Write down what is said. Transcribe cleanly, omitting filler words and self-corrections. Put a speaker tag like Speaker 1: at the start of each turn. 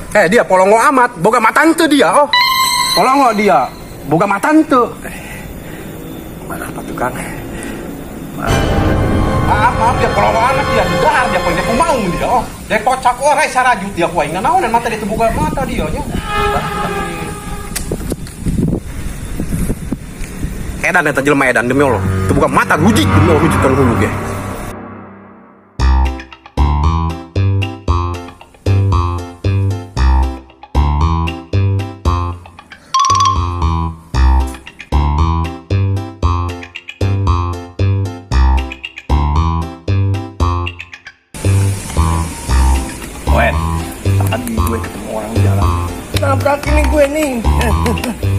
Speaker 1: Dia polongo amat, boga matante dia, oh. Polongo dia, boga matante. Mana apa tuh Kang? Maaf, dia polongo amat dia, dahar dia punya kumaung dia, oh. Dia kocak orang sarajut dia kuai nganaon dan mata dia boga mata dia nya. Edan eta jelema edan demi Allah. Itu bukan mata rujik demi Allah rujukan hulu ge. Tadi gue ketemu orang di jalan.
Speaker 2: Nabrak ini gue nih.